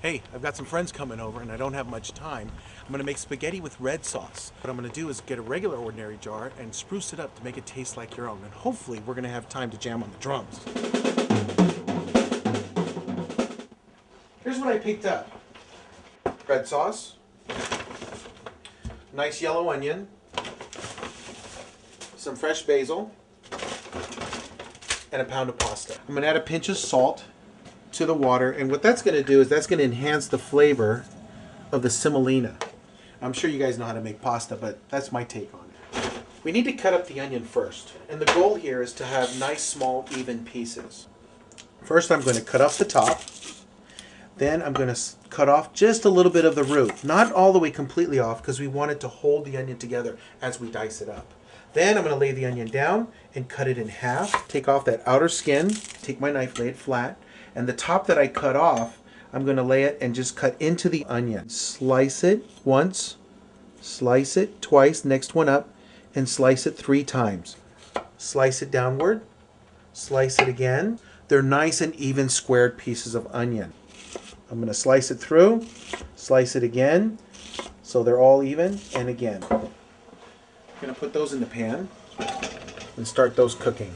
Hey, I've got some friends coming over and I don't have much time. I'm gonna make spaghetti with red sauce. What I'm gonna do is get a regular ordinary jar and spruce it up to make it taste like your own. And hopefully we're gonna have time to jam on the drums. Here's what I picked up. Red sauce, nice yellow onion, some fresh basil, and a pound of pasta. I'm gonna add a pinch of salt to the water, and what that's going to do is that's going to enhance the flavor of the semolina. I'm sure you guys know how to make pasta, but that's my take on it. We need to cut up the onion first, and the goal here is to have nice small even pieces. First I'm going to cut off the top, then I'm going to cut off just a little bit of the root, not all the way completely off because we want it to hold the onion together as we dice it up. Then I'm going to lay the onion down and cut it in half, take off that outer skin, take my knife, lay it flat, and the top that I cut off, I'm going to lay it and just cut into the onion. Slice it once, slice it twice, next one up, and slice it 3 times. Slice it downward, slice it again. They're nice and even squared pieces of onion. I'm going to slice it through, slice it again, so they're all even, and again. I'm going to put those in the pan and start those cooking.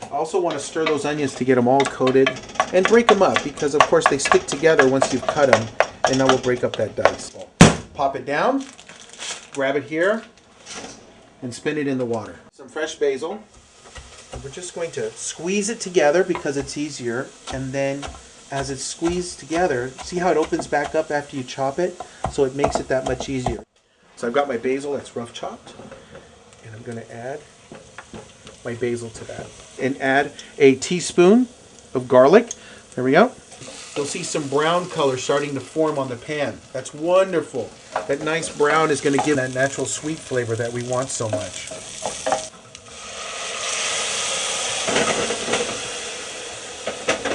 I also want to stir those onions to get them all coated and break them up because of course they stick together once you've cut them, and that will break up that dice. Pop it down, grab it here, and spin it in the water. Some fresh basil. And we're just going to squeeze it together because it's easier, and then as it's squeezed together, see how it opens back up after you chop it? So it makes it that much easier. So I've got my basil that's rough chopped, and I'm going to add my basil to that. And add a teaspoon of garlic. There we go. You'll see some brown color starting to form on the pan. That's wonderful. That nice brown is going to give that natural sweet flavor that we want so much.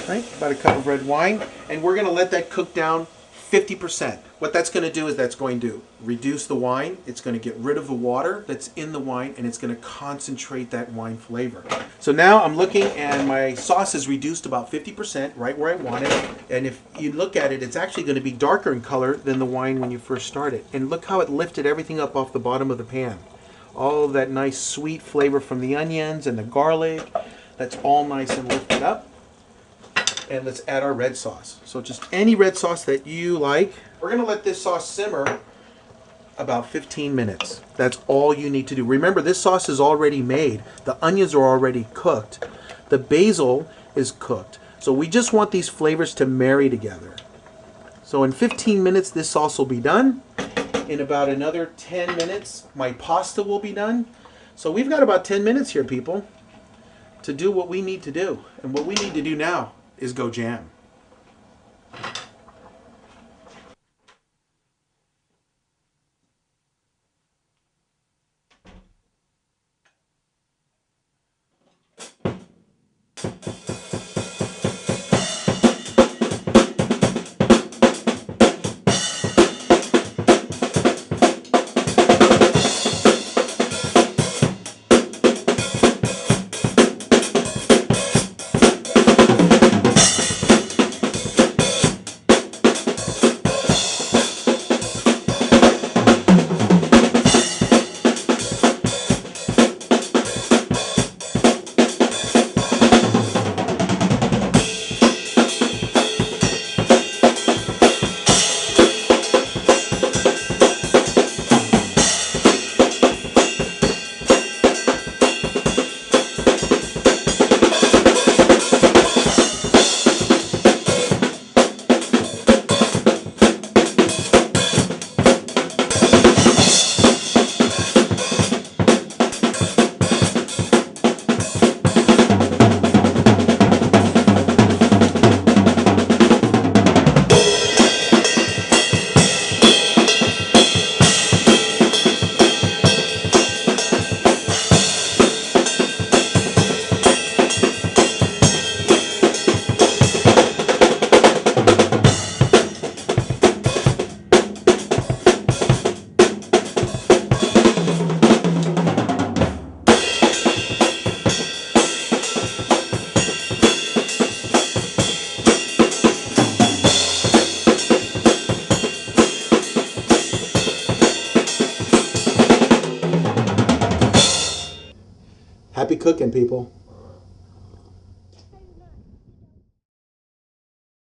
Right, about a cup of red wine, and we're going to let that cook down 50%. What that's going to do is that's going to reduce the wine, it's going to get rid of the water that's in the wine, and it's going to concentrate that wine flavor. So now I'm looking and my sauce is reduced about 50%, right where I want it. And if you look at it, it's actually going to be darker in color than the wine when you first start it. And look how it lifted everything up off the bottom of the pan. All of that nice sweet flavor from the onions and the garlic, that's all nice and lifted up. And let's add our red sauce. So just any red sauce that you like. We're going to let this sauce simmer about 15 minutes. That's all you need to do. Remember, this sauce is already made. The onions are already cooked. The basil is cooked. So we just want these flavors to marry together. So in 15 minutes, this sauce will be done. In about another 10 minutes, my pasta will be done. So we've got about 10 minutes here, people, to do what we need to do. And what we need to do now is go jam. Happy cooking, people.